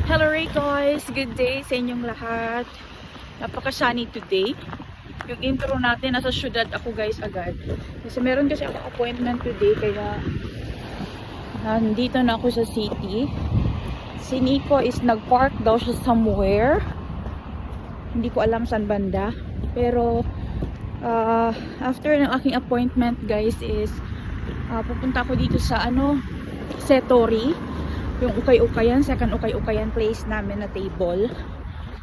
Hello Ray guys! Good day sa inyong lahat. Napaka-sunny today. Yung intro natin, nasa syudad ako guys agad. Kasi meron kasi ako appointment today, kaya nandito na ako sa city. Si Nico is nag-park daw siya somewhere. Hindi ko alam saan banda. Pero after ng aking appointment guys is pupunta ako dito sa Setori. Yung ukay-ukayan, second ukay-ukayan place namin na table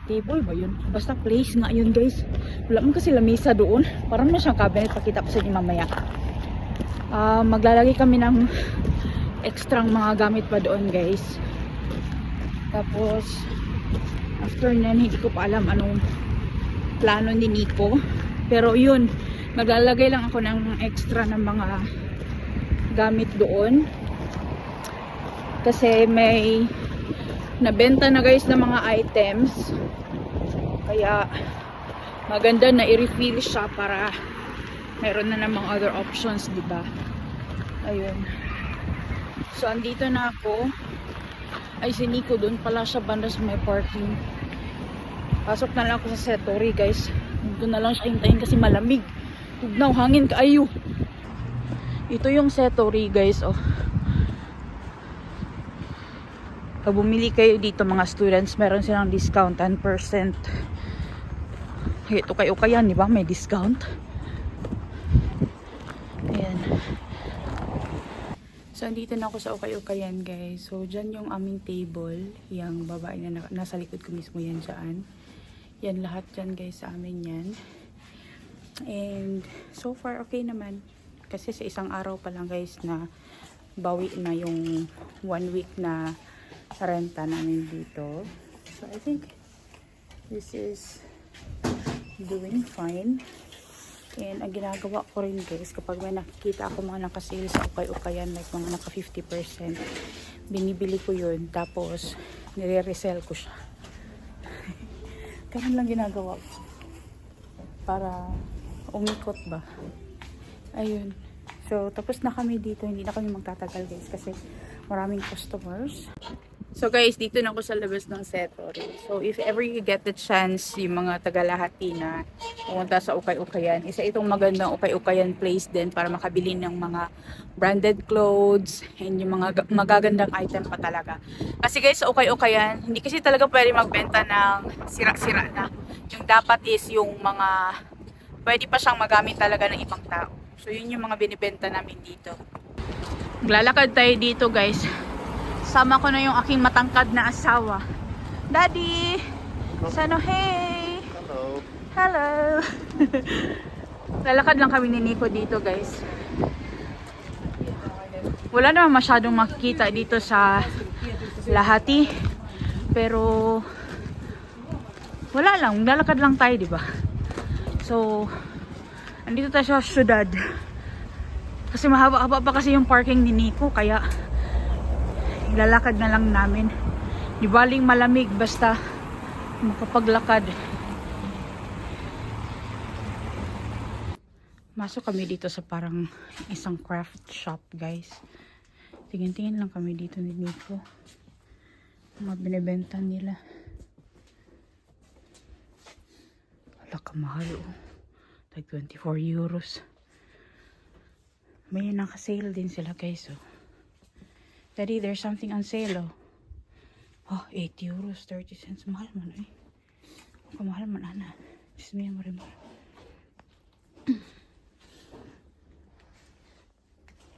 ba yun? Basta place nga yun guys. Wala man kasi lamisa doon. Parang na siyang cabinet, pakita ko sa inyo mamaya. Maglalagay kami ng extrang mga gamit pa doon guys. Tapos after nan, hindi ko pa alam anong plano ni Nico. Pero yun, maglalagay lang ako ng extra ng mga gamit doon. Kasi may nabenta na guys ng mga items. Kaya maganda na i-refill siya para meron na namang other options, di ba? Ayun. So andito na ako. Ay, si Nico doon pala siya banda sa may parking. Pasok na lang ako sa Setori guys. Doon na lang siya hintayin kasi malamig. Tugnaw, hangin kaayo. Ito yung Setori guys, oh. Pag bumili kayo dito mga students, meron silang discount 10%. Ito kayo kayan, di ba? May discount. Ayan. So, andito na ako sa ukay-ukayan guys. So, dyan yung aming table. Yung babae na nasa likod ko mismo yan dyan. Yan lahat dyan guys sa amin yan. And so far okay naman. Kasi sa isang araw pa lang guys na bawi na yung 1 week na renta namin dito. So I think this is doing fine. And ang ginagawa ko rin guys, kapag may nakikita ako mga nakasale sa ukay-ukayan, like mga naka 50%, binibili ko yun, tapos nire-resell ko siya. Ganun lang ginagawa ko para umikot ba. Ayun. So tapos na kami dito, hindi na kami magtatagal guys kasi maraming customers. So guys, dito na ako sa labas ng Setori. So if ever you get the chance, yung mga taga-Lahati na pumunta sa ukay-ukayan, isa itong magandang ukay-ukayan place din para makabili ng mga branded clothes and yung mga magagandang item pa talaga. Kasi guys, sa ukay-ukayan, hindi kasi talaga pwede magbenta ng sira-sira na. Yung dapat is yung mga pwede pa siyang magamit talaga ng ibang tao. So yun yung mga binibenta namin dito. Maglalakad tayo dito guys. Sama ko na yung aking matangkad na asawa. Daddy! Sano, hey! Hello. Hello! Lalakad lang kami ni Nico dito guys. Wala naman masyadong makikita dito sa Lahati. Pero wala lang, lalakad lang tayo, di ba? So andito tayo sa syudad. Kasi mahaba-haba pa kasi yung parking ni Nico, kaya lalakad na lang namin. Di baling malamig, basta makapaglakad. Masok kami dito sa parang isang craft shop guys. Tingin-tingin lang kami dito ni Nico. Mga binibenta nila. Wala ka mahal oh. Like 24 euros. May naka-sale din sila guys oh. Daddy, there's something on sale oh. Oh, 8 euros, 30 cents. Mahal man eh. Mahal man ana. Just me and Marimar.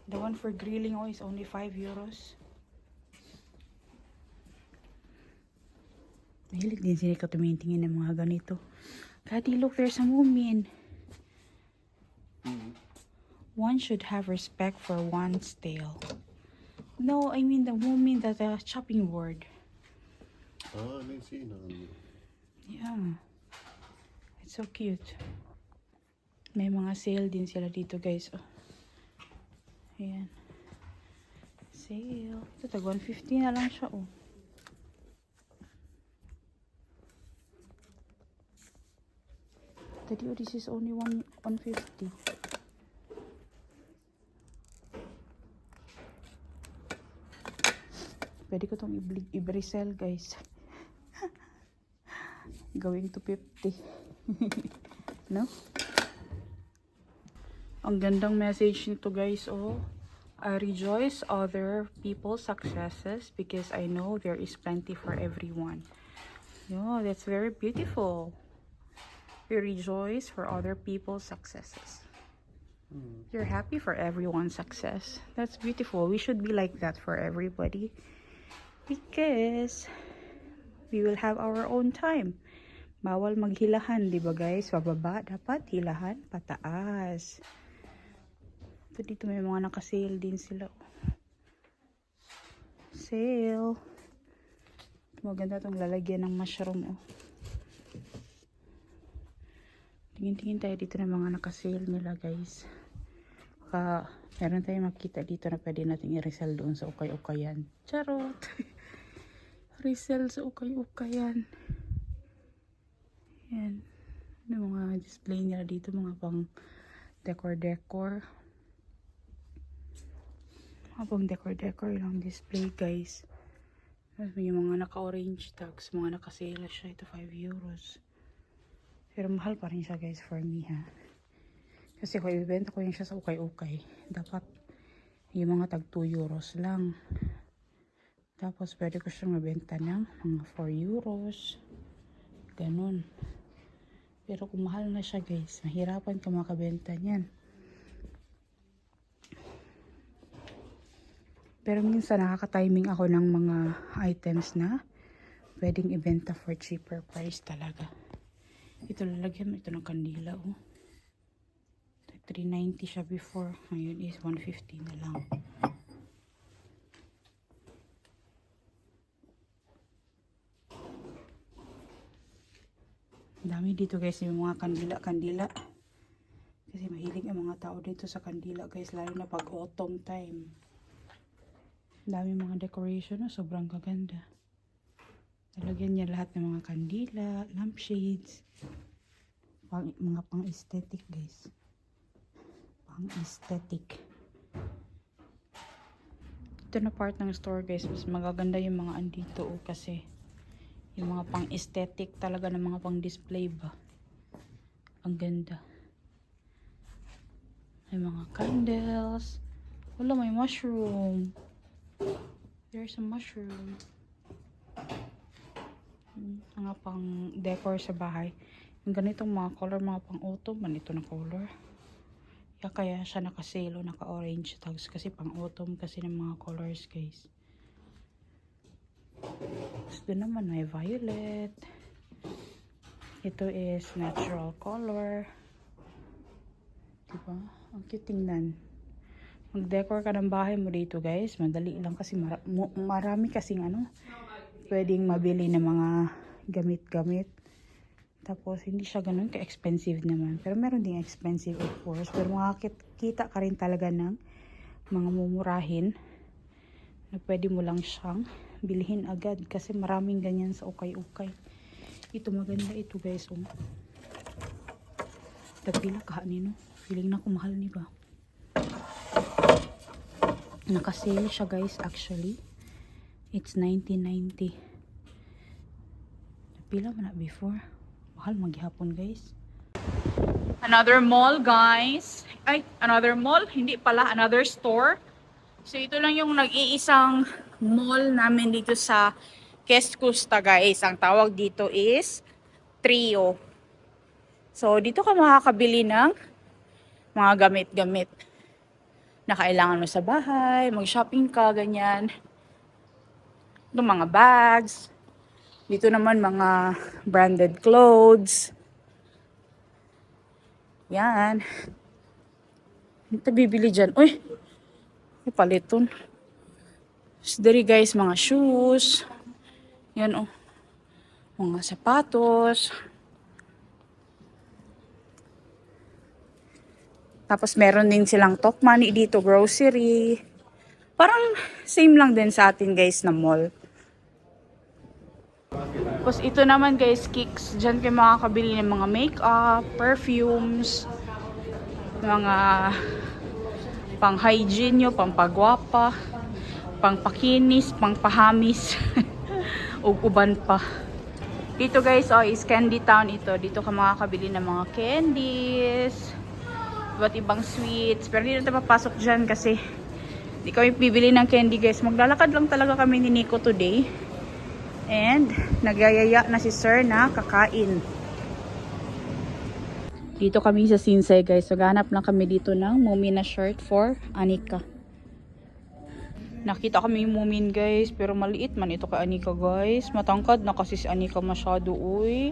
The one for grilling oh is only 5 euros. Mahilig din sila tumingin ng mga ganito. Daddy, look, there's a woman. One should have respect for one's tail. No, I mean the woman that the chopping board. Ah, I see now. Yeah. It's so cute. May mga sale din sila dito guys. Oh. Ayan. Sale. Ito, tag 150 na lang siya oh. Daddy, oh, this is only 150. Pwede ko itong i-resell guys. Going to 50. No? Ang gandang message nito guys, oh. I rejoice other people's successes because I know there is plenty for everyone. No, that's very beautiful. We rejoice for other people's successes. You're happy for everyone's success. That's beautiful. We should be like that for everybody. Because we will have our own time. Bawal maghilahan, di ba guys? Pababa, dapat hilahan, pataas. Ito dito may mga naka-sale din sila. Sale. Maganda itong lalagyan ng mushroom. Oh. Tingin-tingin tayo dito ng mga naka-sale nila guys. Meron tayong makita dito na pwede natin i-resell doon sa ukay-ukayan. Charot! Resell sa ukay-ukayan. Yan. Yung mga display nila dito, mga pang decor-decor. Mga pang decor-decor lang display guys. May mga naka-orange tags, mga naka-sale siya. Ito 5 euros. Pero mahal pa rin siya guys for me ha. Kasi kung ibibenta ko yun siya sa ukay-ukay, dapat yung mga tag 2 euros lang. Tapos pwede ko siyang mabenta ng mga 4 euros. Ganun. Pero kung mahal na siya guys, mahirapan ka makabenta niyan. Pero minsan nakaka-timing ako ng mga items na pwedeng ibenta for cheaper price talaga. Ito lalagyan mo ito ng kandila oh. 390 siya before. Ngayon is 150 na lang. Dami dito guys yung mga kandila. Kasi mahilig ang mga tao dito sa kandila guys. Lalo na pag autumn time. Dami mga decoration na sobrang gaganda. Talagyan niya lahat ng mga kandila, lampshades. Mga pang-aesthetic guys. Pang-aesthetic. Ito na part ng store guys. Mas magaganda yung mga andito oh, kasi yung mga pang-aesthetic talaga ng mga pang-display ba. Ang ganda. May mga candles. Wala, may mushroom. There's a mushroom. Mga pang decor sa bahay. Yung ganitong mga color, mga pang autumn. Manito na color. Kaya siya naka-sale o naka-orange tags. Kasi pang autumn kasi ng mga colors guys. Gusto naman may violet. Ito is natural color. Diba? Ang cute tingnan. Mag-decor ka ng bahay mo dito guys. Madali lang kasi marami kasing pwedeng mabili ng mga gamit-gamit. Tapos hindi siya ganun ka-expensive naman. Pero meron ding expensive of course. Pero makakita ka rin talaga ng mga mumurahin na pwede mo lang siyang bilhin agad. Kasi maraming ganyan sa ukay-ukay. Ito maganda ito guys. Tagpila kahanin no. Feeling na kumahal ni ba? Naka-sale siya guys actually. It's 1990. Pila man na before. Mahal maghihapon guys. Another mall guys. Ay, another mall. Hindi pala, another store. So ito lang yung nag-iisang mall namin dito sa Keskusta guys. Ang tawag dito is Trio. So dito ka makakabili ng mga gamit-gamit na kailangan mo sa bahay, mag-shopping ka, ganyan. Ito mga bags. Dito naman mga branded clothes. Yan. Ito bibili dyan. Uy! May paliton. Dari guys, mga shoes. Yan oh. Mga sapatos. Tapos meron din silang talk money dito, grocery. Parang same lang din sa atin guys na mall. Tapos ito naman guys, Kicks. Diyan kayo makakabili ng mga makeup, perfumes, mga pang hygiene nyo, pang pagwapa, pang pakinis, pang pahamis, o uban pa. Dito guys, oh, is Candy Town ito. Dito ka makakabili ng mga candies, iba't ibang sweets. Pero hindi na tayo papasok dyan kasi hindi kami bibili ng candy guys. Maglalakad lang talaga kami ni Nico today. And nagyayaya na si Sir na kakain. Dito kami sa Sinsay guys. So ganap lang kami dito ng Moomin na shirt for Anika. Nakita kami yung Moomin guys, pero maliit man ito kay Anika guys. Matangkad na kasi si Anika masyado, uy.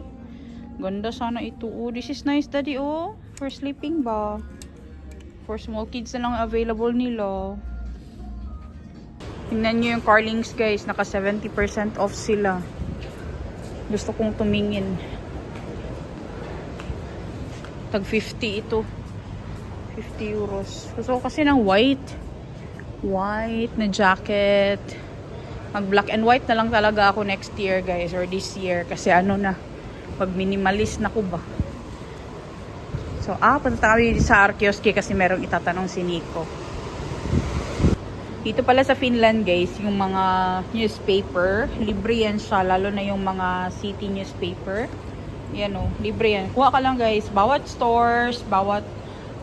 Ganda sana ito, oh. This is nice daddy, oh. For sleeping ba? For small kids na lang available nila. Tingnan nyo yung Carlings guys, naka 70% off sila. Gusto kong tumingin. Tag 50 ito. 50 euros. Gusto ko kasi ng white na jacket. Mag black and white na lang talaga ako next year guys, or this year, kasi ano na, pag minimalist na ko ba. So punta kami sa Arkioski kasi merong itatanong si Nico. Dito pala sa Finland guys, yung mga newspaper, libre yan siya, lalo na yung mga city newspaper. Yan o, libre yan. Kuha ka lang guys, bawat stores, bawat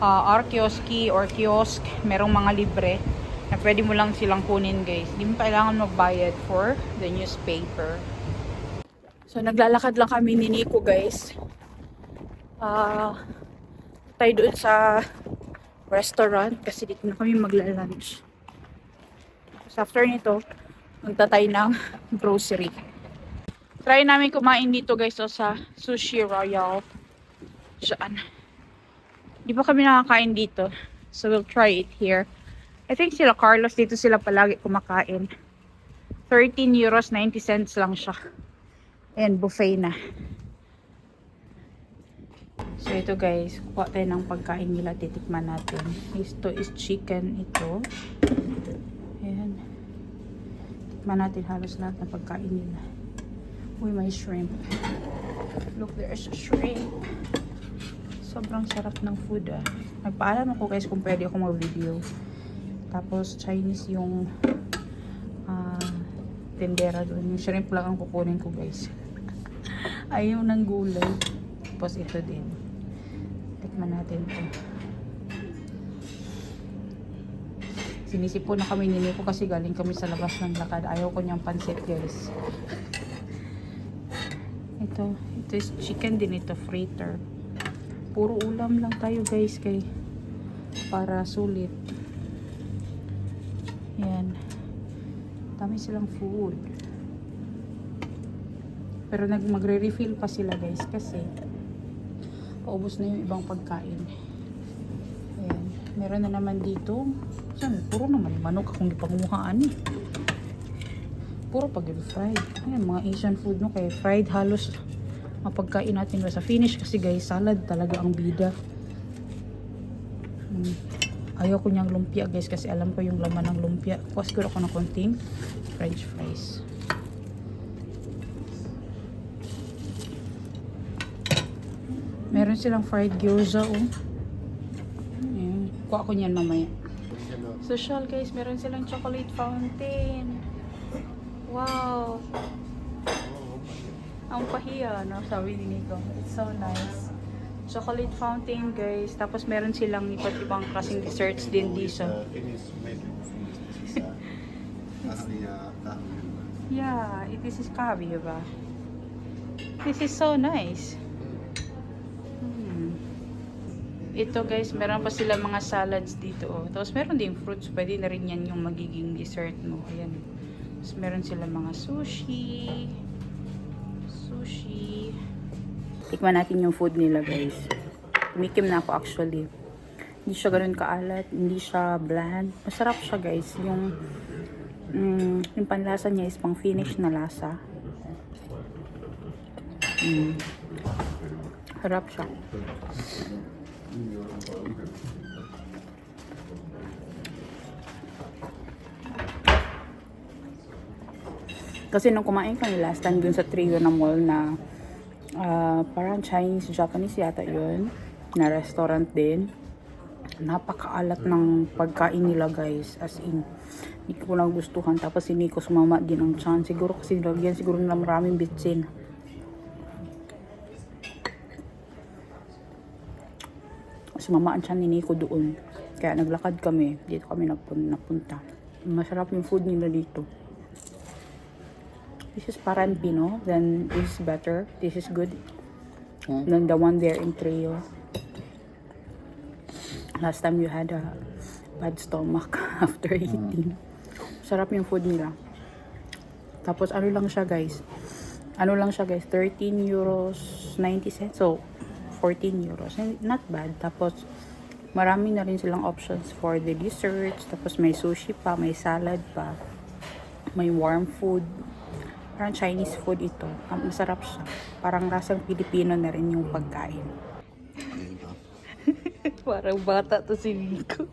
Arkioski or kiosk, merong mga libre na pwede mo lang silang kunin guys. Hindi mo kailangan magbayad for the newspaper. So naglalakad lang kami ni Nico guys. Tayo doon sa restaurant kasi dito na kami magla-lunch. So after nito, magtatay ng grocery. Try namin kumain dito guys, so sa Sushi Royal. Saan? Di ba kami nakakain dito? So we'll try it here. I think sila Carlos, dito sila palagi kumakain. 13 euros 90 cents lang siya. And buffet na. So ito guys, kuha tayo ng pagkain nila, titikman natin. Ito is chicken ito. Ayan. Tikman natin halos lahat ng pagkain nila. Uy, may shrimp. Look, there's a shrimp. Sobrang sarap ng food ah. Nagpaalam ako guys kung pwede ako mag-video. Tapos Chinese yung tendera doon. Yung shrimp lang ang kukunin ko guys. Ayaw ng gulay. Tapos ito din. Tikman natin ito. Sinisipon na kami ni Nico kasi galing kami sa labas ng lakad. Ayaw ko niyang pansit guys. Ito is chicken din ito, fritter. Puro ulam lang tayo guys kay para sulit. Yan. Dami silang food. Pero magre-refill pa sila guys kasi paubos na yung ibang pagkain. Ayan. Meron na naman dito. Saan? Puro naman manok akong ipangumuhaan eh. Puro pag-fried. Ayan, mga Asian food no. Kaya fried halos mapagkain natin sa finish kasi guys, salad talaga ang bida. Ayaw ko niyang lumpia guys kasi alam ko yung laman ng lumpia. Kuha siguro ako ng konting french fries. Meron silang fried gyoza oh. Ayan. Kuha ko niyan mamaya. Social guys, meron silang chocolate fountain. Wow. Ang pahiya, no? Sabi ni Nico. It's so nice. Chocolate fountain guys. Tapos meron silang iba't ibang klaseng desserts din dito. Yeah, this is kahve ba? This is so nice. Ito guys, meron pa sila mga salads dito. Oh. Tapos meron din fruits. Pwede na rin yan yung magiging dessert mo. Ayan. Tapos meron sila mga sushi. Tikman natin yung food nila guys. Tumikim na ako actually. Hindi siya ganun kaalat, hindi siya bland. Masarap siya guys. Yung panlasa niya is pang finish na lasa. Harap siya. Kasi nung kumain kami last time dun sa Trio na mall na parang Chinese, Japanese yata yun, na restaurant din. Napakaalat ng pagkain nila guys, as in hindi ko lang gustuhan. Tapos si Nico sumama din ang chan, siguro kasi nilagyan siguro nila maraming bitsin. Sumamaan siya ni Nico doon. Kaya naglakad kami. Dito kami napunta. Masarap yung food nila dito. This is Paran Pino. Then this is better. This is good. Than the one there in Trio. Last time you had a bad stomach after eating. Sarap yung food nila. Tapos ano lang siya guys. 13 euros 90 cents. So 14 euros. Not bad. Tapos marami na rin silang options for the desserts. Tapos may sushi pa, may salad pa. May warm food. Parang Chinese food ito. Masarap siya. Parang rasang Pilipino na rin yung pagkain. Parang bata to si Nico.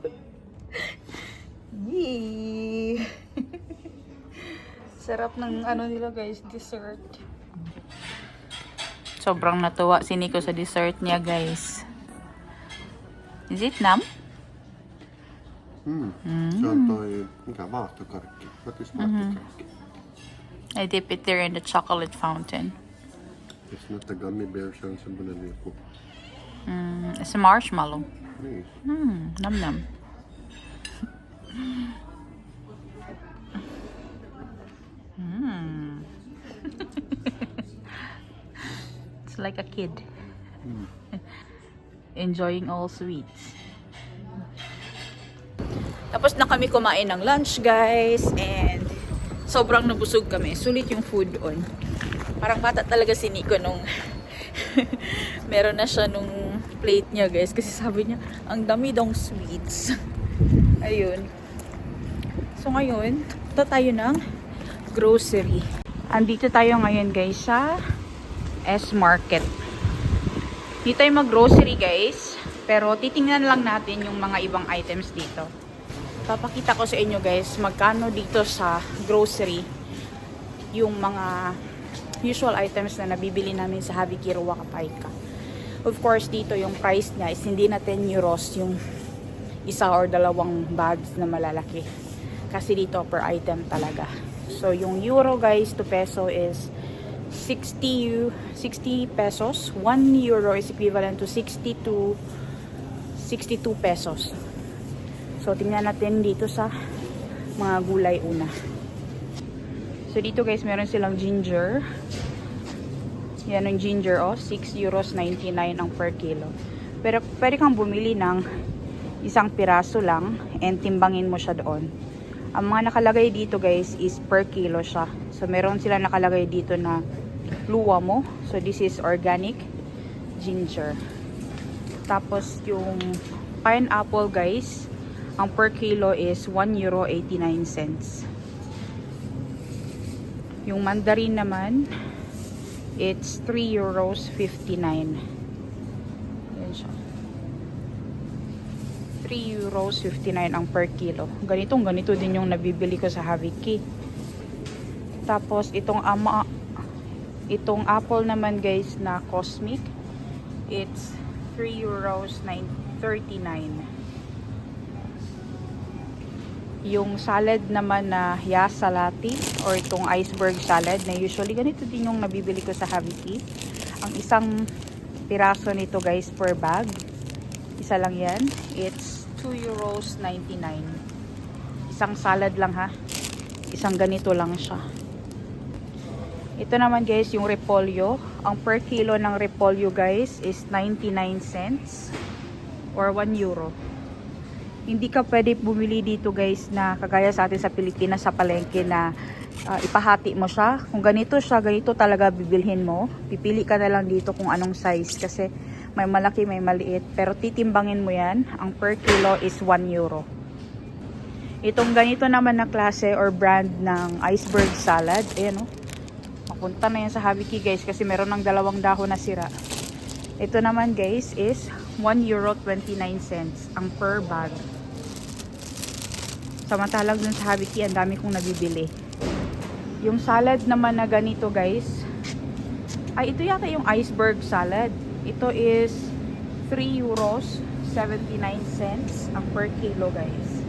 Yee! Sarap ng ano nila guys, dessert. Sobrang natuwa si Nico sa dessert niya guys. Is it nam? Se on toi, mikä vaahtokarkki? What is vaahtokarkki? I dip it there in the chocolate fountain. It's not the gummy bear, se on semmonen joku. It's a marshmallow. Niin. Nam nam. It's like a kid. Enjoying all sweets. Tapos na kami kumain ng lunch guys and sobrang nabusog kami. Sulit yung food on. Parang bata talaga si Nico nung meron na siya nung plate niya guys kasi sabi niya ang dami dong sweets. Ayun. So ngayon, punta tayo ng grocery. Andito tayo ngayon guys sa S-Market. Dito tayo mag-grocery guys. Pero titingnan lang natin yung mga ibang items dito. Papakita ko sa inyo guys magkano dito sa grocery yung mga usual items na nabibili namin sa Haviki Ruakapayka. Of course dito yung price niya is hindi na 10 euros yung isa or dalawang bags na malalaki. Kasi dito per item talaga. So yung euro guys to peso is 60 pesos. 1 euro is equivalent to 62 pesos. So, tingnan natin dito sa mga gulay una. So, dito guys, meron silang ginger. Yan ang ginger, oh. 6 euros 99 ang per kilo. Pero, pwede kang bumili ng isang piraso lang and timbangin mo siya doon. Ang mga nakalagay dito guys is per kilo siya. So, meron sila nakalagay dito na luwa mo. So, this is organic ginger. Tapos, yung pineapple guys, ang per kilo is 1 euro 89 cents. Yung mandarin naman, it's 3 euros 59. Yan siya. 3 euros 59 ang per kilo. Ganito din yung nabibili ko sa Haviki. Tapos, itong apple naman guys na cosmic, it's 3 euros 39. Yung salad naman na yasalati or itong iceberg salad na usually ganito din yung nabibili ko sa Haviki. Ang isang piraso nito guys per bag. Isa lang yan. It's 2 euros 99. Isang salad lang ha. Isang ganito lang siya. Ito naman guys yung repolyo. Ang per kilo ng repolyo guys is 99 cents or 1 euro. Hindi ka pwede bumili dito guys na kagaya sa atin sa Pilipinas sa palengke na ipahati mo siya. Kung ganito siya, ganito talaga bibilhin mo. Pipili ka na lang dito kung anong size kasi may malaki, may maliit. Pero titimbangin mo yan. Ang per kilo is 1 euro. Itong ganito naman na klase or brand ng iceberg salad. Ayan o. Mapunta na yan sa Haviki guys kasi meron ng 2 dahon na sira. Ito naman guys is 1 euro 29 cents ang per bag. Samantalang dun sa Haviki, ang dami kong nabibili. Yung salad naman na ganito guys, ay ito yata yung iceberg salad. Ito is 3 euros 79 cents ang per kilo guys.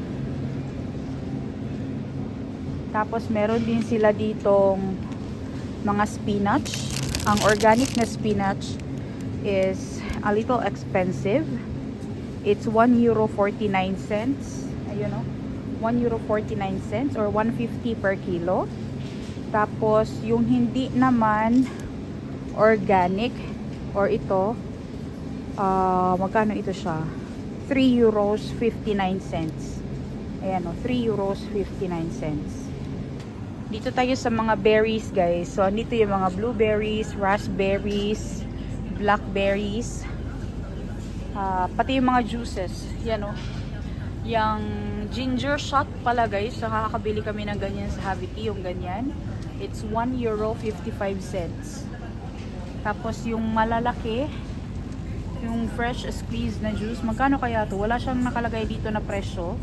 Tapos meron din sila ditong mga spinach. Ang organic na spinach is a little expensive. It's 1 euro 49 cents. Ayun o. 1 euro 49 cents or 150 per kilo. Tapos, yung hindi naman organic or ito, magkano ito siya? 3 euros 59 cents. Ayan o, 3 euros 59 cents. Dito tayo sa mga berries, guys. So, dito yung mga blueberries, raspberries, blackberries, pati yung mga juices. Yan o. Yung ginger shot pala, guys. So, nakakabili kami ng ganyan sa Haviti, yung ganyan. It's 1 euro 55 cents. Tapos, yung malalaki, yung fresh squeezed na juice, magkano kaya to? Wala siyang nakalagay dito na presyo.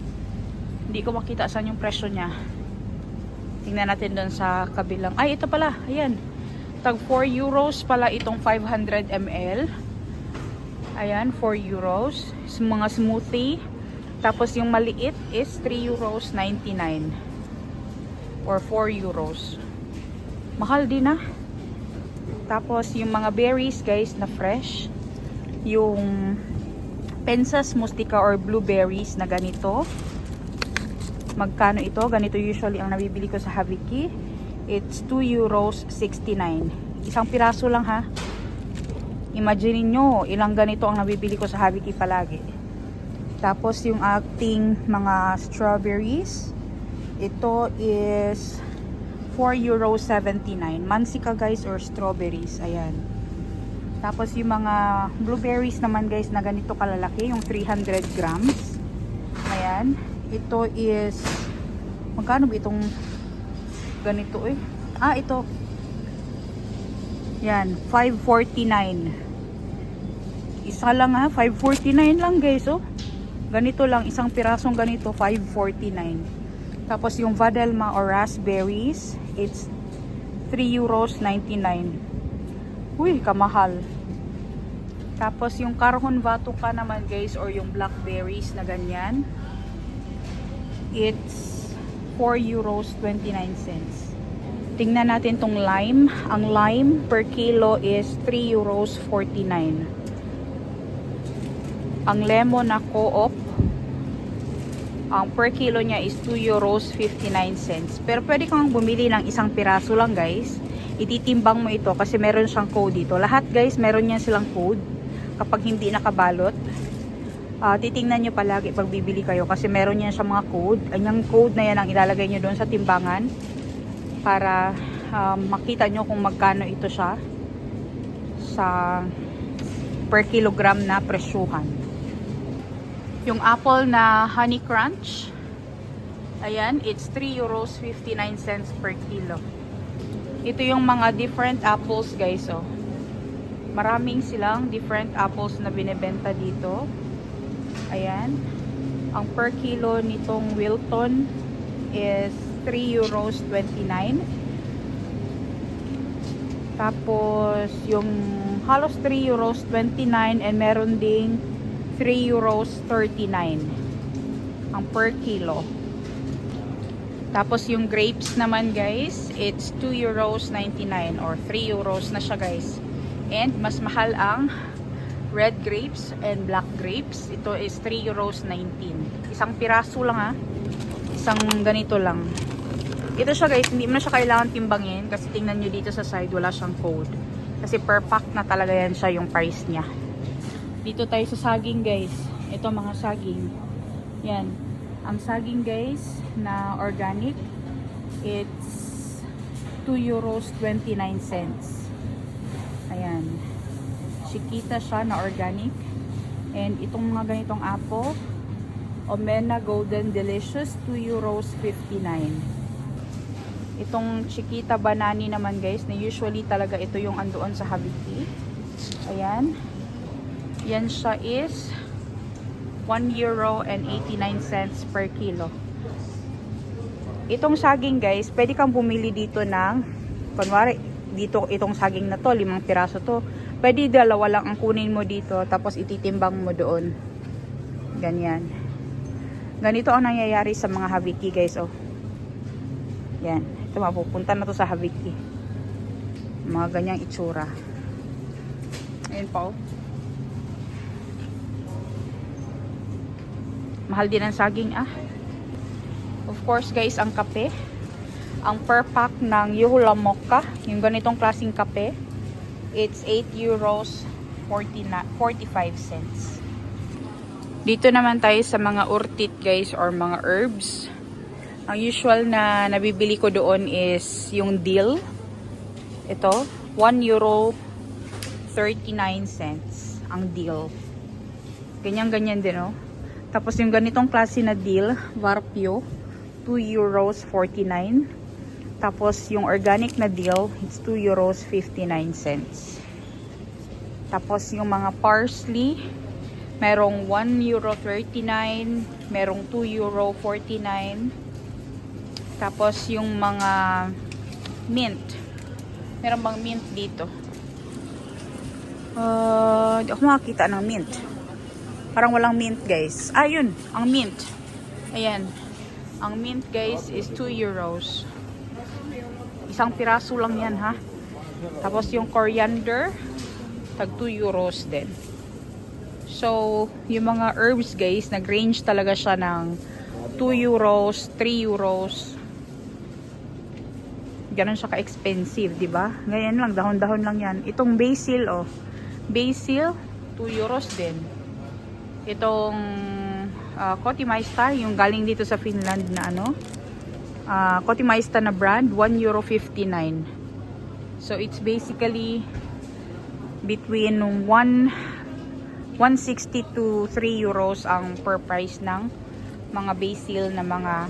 Hindi ko makita saan yung presyo niya. Tingnan natin doon sa kabilang. Ay, ito pala. Ayan. Tag 4 euros pala itong 500 ml. Ayan, 4 euros. Mga smoothie. Tapos yung maliit is 3 euros 99. Or 4 euros. Mahal din ah. Tapos yung mga berries, guys, na fresh. Yung pensas mustica or blueberries na ganito. Magkano ito? Ganito usually ang nabibili ko sa Haviki. It's 2 euros 69. Isang piraso lang ha. Imagine nyo, ilang ganito ang nabibili ko sa Haviki palagi. Tapos yung ating mga strawberries, ito is 4 euros 79. Mansika, guys, or strawberries. Ayan. Tapos yung mga blueberries naman, guys, na ganito kalalaki, yung 300 grams. Ayan. Ito is, magkano ba itong ganito eh? Ah, ito. Yan, 549. Isa lang ha, 549 lang, guys, oh. Ganito lang, isang pirasong ganito, 549. Tapos yung Vadelma or raspberries, it's 3 euros 99. Uy, kamahal. Tapos yung Karhon Vatuka naman, guys, or yung blackberries na ganyan, it's 4 euros 29 cents. Tingnan natin tong lime. Ang lime per kilo is 3 euros 49. Ang lemon na co-op, ang per kilo niya is 2 euros 59 cents. Pero pwede kang bumili ng isang piraso lang, guys. Ititimbang mo ito kasi meron siyang code dito. Lahat, guys, meron niyan silang code kapag hindi nakabalot. Titingnan nyo palagi pag bibili kayo kasi meron yan sa mga code. Yung code na yan ang ilalagay nyo doon sa timbangan para makita nyo kung magkano ito siya sa per kilogram na presyuhan. Yung apple na Honey Crunch, ayan, it's 3 euros 59 cents per kilo. Ito yung mga different apples, guys, oh. Maraming silang different apples na binebenta dito. Ayan. Ang per kilo nitong Wilton is 3 euros 29. Tapos, yung halos 3 euros 29 and meron ding 3 euros 39 ang per kilo. Tapos, yung grapes naman, guys, it's 2 euros 99 or 3 euros na siya, guys. And, mas mahal ang red grapes and black grapes. Ito is 3 euros 19. Isang piraso lang ha. Isang ganito lang. Ito siya, guys, hindi mo na siya kailangan timbangin kasi tingnan nyo dito sa side, wala siyang code. Kasi per pack na talaga yan siya yung price niya. Dito tayo sa saging, guys. Ito mga saging. Yan. Ang saging, guys, na organic, it's 2 euros 29 cents. Ayan. Chiquita siya na organic. And itong mga ganitong apple, Omena Golden Delicious, 2 euros 59. Itong Chiquita Banani naman, guys, na usually talaga ito yung andoon sa Haviti. Ayan. Yan siya is 1 euro and 89 cents per kilo. Itong saging, guys, pwede kang bumili dito ng, kunwari, dito itong saging na to, 5 piraso to. Pwede dalawa lang ang kunin mo dito, tapos ititimbang mo doon. Ganyan. Ganito ang nangyayari sa mga Haviki, guys, oh. Yan. Ito, mapupunta na to sa Haviki. Mga ganyang itsura. Ayan pa, oh. Mahal din ang saging Of course guys, ang kape. Ang per pack ng Yuhula Mocha, yung ganitong klaseng kape, it's 8 euros 45 cents. Dito naman tayo sa mga urtit guys or mga herbs. Ang usual na nabibili ko doon is yung dill. Ito, 1 euro 39 cents ang dill. Ganyan-ganyan din Tapos yung ganitong klase na dill, Varpio, 2 euros 49. Tapos yung organic na dill, it's 2 euros 59 cents. Tapos yung mga parsley, merong 1 euro 39, merong 2 euro 49. Tapos yung mga mint, meron bang mint dito? Di ako makakita ng mint. Parang walang mint guys. Yun, ang mint. Ayan. Ang mint guys is 2 euros. Isang piraso lang yan Tapos yung coriander, tag 2 euros din. So, yung mga herbs guys, nag-range talaga siya ng 2 euros, 3 euros. Ganon siya ka-expensive, di ba? Ganyan lang, dahon-dahon lang yan. Itong basil, basil, 2 euros din. Itong Kotimaista, yung galing dito sa Finland na Kotimaista na brand, 1 euro 59. So, it's basically between 160 to 3 euros ang per price ng mga basil na mga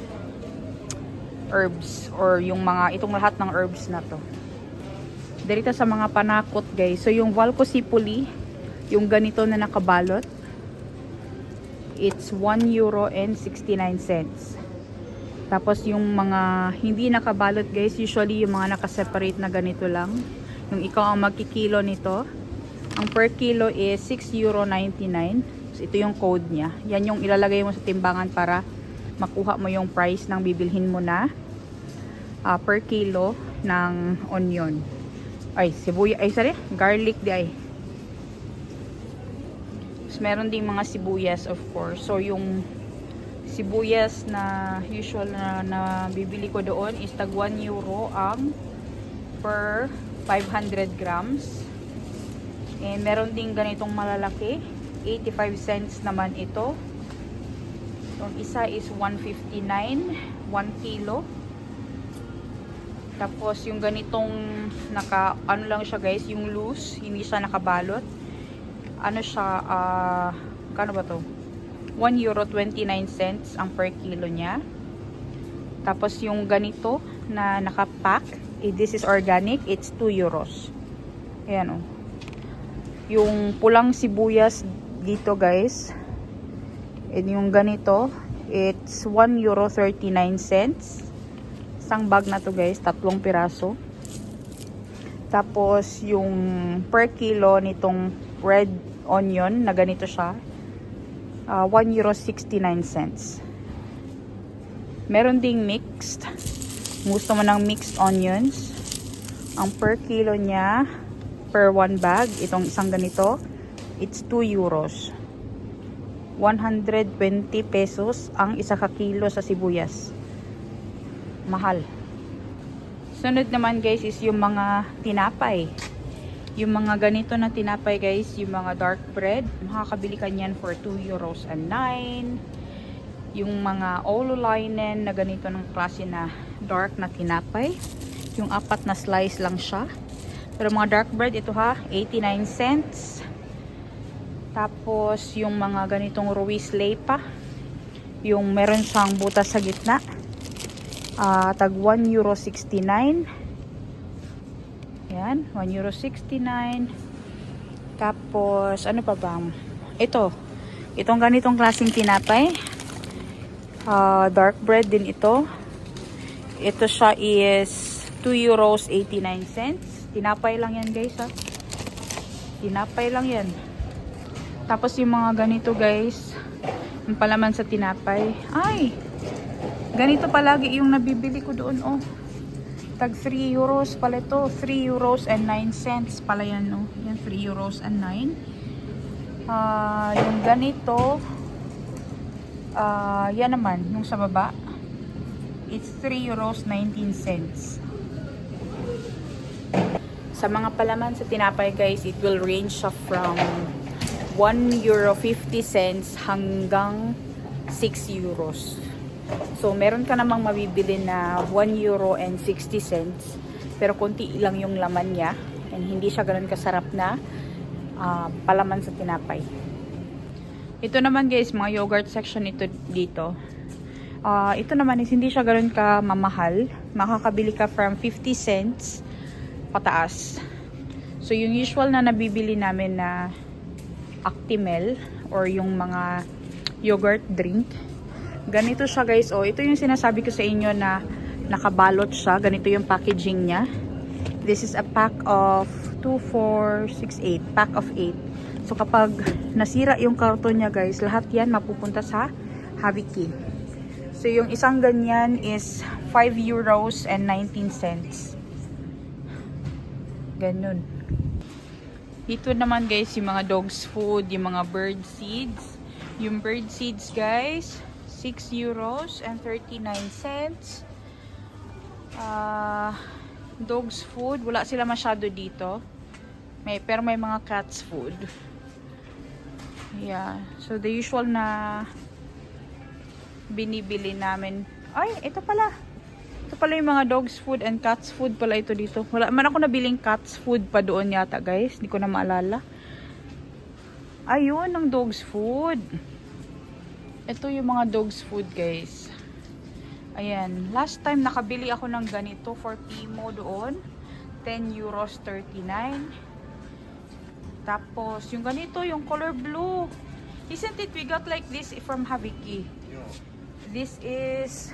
herbs or yung mga itong lahat ng herbs na to. Dito sa mga panakot guys. So yung Valkosipuli, yung ganito na nakabalot, it's 1 euro and 69 cents. Tapos yung mga hindi nakabalot guys, usually yung mga nakaseparate na ganito lang. Yung ikaw ang magkikilo nito, ang per kilo is 6 euro 99. So, ito yung code niya. Yan yung ilalagay mo sa timbangan para makuha mo yung price ng bibilhin mo na per kilo ng onion. Ay, garlic di ay. So, meron ding mga sibuyas of course. So, yung sibuyas na usual na bibili ko doon is tag 1 euro ang per 500 grams. And meron ding ganitong malalaki, 85 cents naman ito. Yung isa is 159, 1 kilo. Tapos yung ganitong ano lang siya guys, yung loose, hindi siya nakabalot. Ano siya, kano ba to? 1 euro 29 cents ang per kilo niya. Tapos yung ganito na nakapack, this is organic, it's 2 euros. Ayan Yung pulang sibuyas dito guys, and yung ganito, it's 1 euro 39 cents. Isang bag na to guys, 3 piraso. Tapos yung per kilo nitong red onion na ganito siya, 1 euro 69 cents. Meron ding mixed. Gusto mo ng mixed onions. Ang per kilo niya, per 1 bag, itong isang ganito, it's 2 euros. 120 pesos ang isa ka kilo sa sibuyas. Mahal. Sunod naman guys is yung mga tinapay. Yung mga ganito na tinapay guys, yung mga dark bread, makakabili ka niyan for 2 euros and 9. Yung mga Oululainen na ganito ng klase na dark na tinapay, yung 4 na slice lang siya. Pero mga dark bread, ito 89 cents. Tapos, yung mga ganitong Ruiz Leipa, yung meron siyang butas sa gitna, tag 1 euro 69. Yan, 1 euro 69. Tapos, ano pa ba? Itong ganitong klaseng tinapay. Dark bread din ito. Ito siya is 2 euros 89 cents. Tinapay lang yan guys Tinapay lang yan. Tapos yung mga ganito guys, yung palaman sa tinapay. Ay! Ganito palagi yung nabibili ko doon Tag 3 euros pala ito. 3 euros and 9 cents pala yan Yan 3 euros and 9. Yung ganito, Yan naman, yung sa baba. It's 3 euros 19 cents. Sa mga palaman sa tinapay guys, it will range siya from 1 euro 50 cents hanggang 6 euros. So, meron ka namang mabibili na 1 euro and 60 cents. Pero konti lang yung laman niya. And hindi siya ganun kasarap na palaman sa tinapay. Ito naman guys, mga yogurt section ito dito. Ito naman is hindi siya ganun ka mamahal. Makakabili ka from 50 cents pataas. So, yung usual na nabibili namin na Actimel or yung mga yogurt drink, ganito siya guys. Ito yung sinasabi ko sa inyo na nakabalot siya. Ganito yung packaging niya. This is a pack of 2, 4, 6, 8. Pack of 8. So, kapag nasira yung karton niya guys, lahat yan mapupunta sa Haviki. So, yung isang ganyan is 5 euros and 19 cents. Ganun. Dito naman guys, yung mga dog's food, yung mga bird seeds. Yung bird seeds guys, 6 euros and 39 cents. Dog's food, wala sila masyado dito. Pero may mga cat's food. Yeah. So, the usual na binibili namin. Ay, ito pala. Ito pala yung mga dog's food and cat's food pala ito dito. Wala man ako nabiling cat's food pa doon yata guys. Hindi ko na maalala. Ayun, ang dog's food. Ito yung mga dog's food guys. Ayan. Last time nakabili ako ng ganito for Timo doon. 10 euros 39. Tapos, yung ganito, yung color blue. Isn't it we got like this from Haviki? This is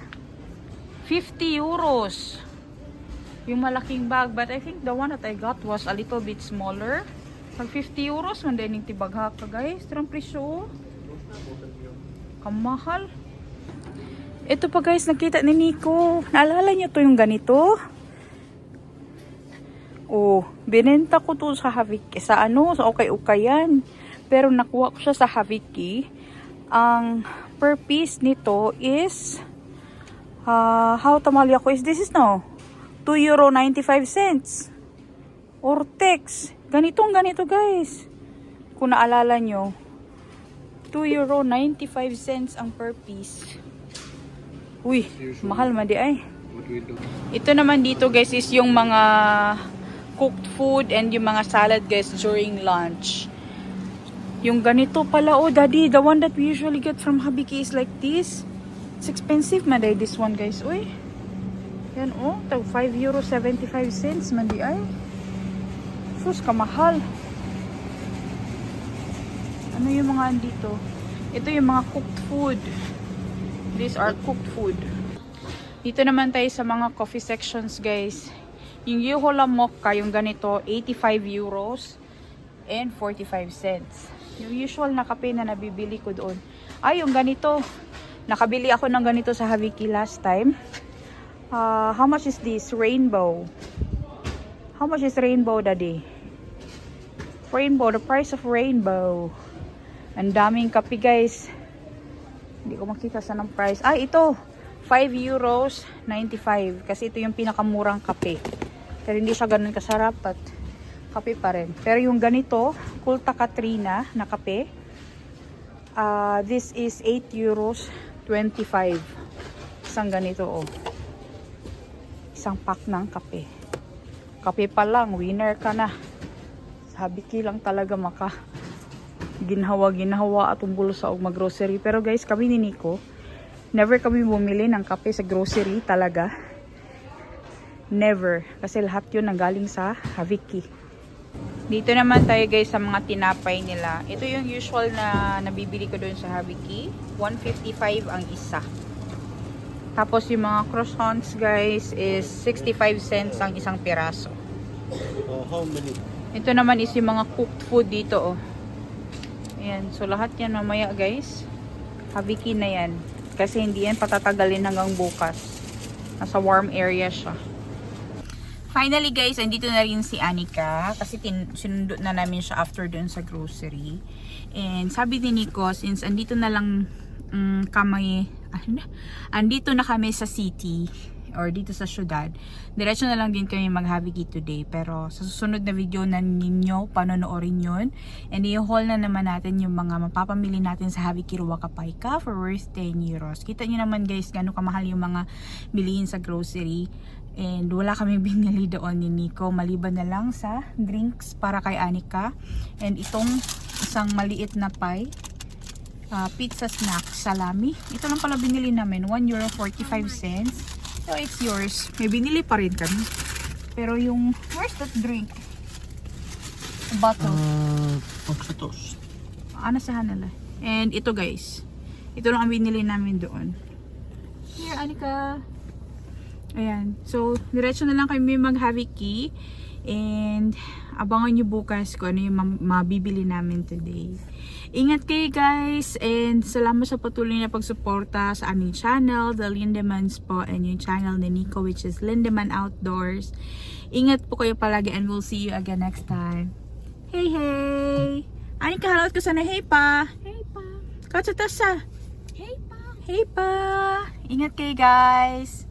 50 euros. Yung malaking bag. But I think the one that I got was a little bit smaller. Pag 50 euros, mandaning tibagha ka guys. Ito ang presyo. Kamahal. Ito pa guys, nakita ni Nico. Naalala niyo to yung ganito? Binenta ko to sa Haviki. Sa Okay-Ukayan. Pero nakuha ko siya sa Haviki. Ang per piece nito is how tamali ako is this is no 2 euro 95 cents. Ortex. Ganito guys. Kung naalala nyo, 2 euro 95 cents ang per piece. Uy, mahal man di ay. Ito naman dito guys is yung mga cooked food and yung mga salad guys during lunch. Yung ganito pala, daddy, the one that we usually get from Haviki is like this. It's expensive man day this one guys. Uy. Yan tag 5 euro 75 cents man di ay. Sus, kamahal. Ano yung mga andito? Ito yung mga cooked food. These are cooked food. Dito naman tayo sa mga coffee sections guys. Yung Yuhola Mocha, yung ganito, 85 euros and 45 cents. Yung usual na kape na nabibili ko doon. Yung ganito. Nakabili ako ng ganito sa Haviki last time. How much is this? Rainbow. How much is rainbow, daddy? Rainbow, the price of rainbow. Ang daming kape guys. Hindi ko makita saan ang price. Ito. 5 euros 95. Kasi ito yung pinakamurang kape. Pero hindi siya ganun kasarap at kape pa rin. Pero yung ganito, Kulta Katrina na kape. This is 8 euros 25. Isang ganito Isang pack ng kape. Kape pa lang, winner ka na. Sabi lang talaga ginhawa atong bulsa og mag-grocery. Pero guys, kami ni Nico, never kami bumili ng kape sa grocery talaga. Never. Kasi lahat yun nanggaling sa Haviki. Dito naman tayo guys sa mga tinapay nila. Ito yung usual na nabibili ko doon sa Haviki. 155 ang isa. Tapos yung mga croissants guys is 65 cents ang isang piraso. How many? Ito naman is yung mga cooked food dito Ayan. So lahat yan mamaya guys. Haviki na yan. Kasi hindi yan patatagalin hanggang bukas. Nasa warm area siya. Finally guys, andito na rin si Anika kasi sinundo na namin siya after dun sa grocery. And sabi ni Nico, since andito na lang andito na kami sa city or dito sa syudad, diretso na lang din kami mag-Haviki today. Pero sa susunod na video na ninyo, panonoorin yun. And i-haul na naman natin yung mga mapapamili natin sa Haviki Ruacapaica for worth 10 euros. Kita nyo naman guys, gano'ng kamahal yung mga bilihin sa grocery. And wala kaming binili doon ni Nico, maliban na lang sa drinks para kay Anika. And itong isang maliit na pie, pizza snack, salami. Ito lang pala binili namin, €1.45. So it's yours. May binili pa rin kami. Pero yung, where's that drink? Bottle. Oxatos. Ano sa hanala? And ito guys, ito lang ang binili namin doon. Here, Anika. Ayan. So, diretso na lang kami mag-Haviki. And abangan nyo bukas kung ano yung mabibili namin today. Ingat kayo guys. And salamat sa patuloy na pagsuporta sa aming channel, The Lindemans po. And yung channel ni Nico, which is Lindeman Outdoors. Ingat po kayo palagi and we'll see you again next time. Hey, hey! Anika, halawat ko sana. Hey pa! Hey pa! Katsatasa! Hey pa! Hey pa! Ingat kayo guys!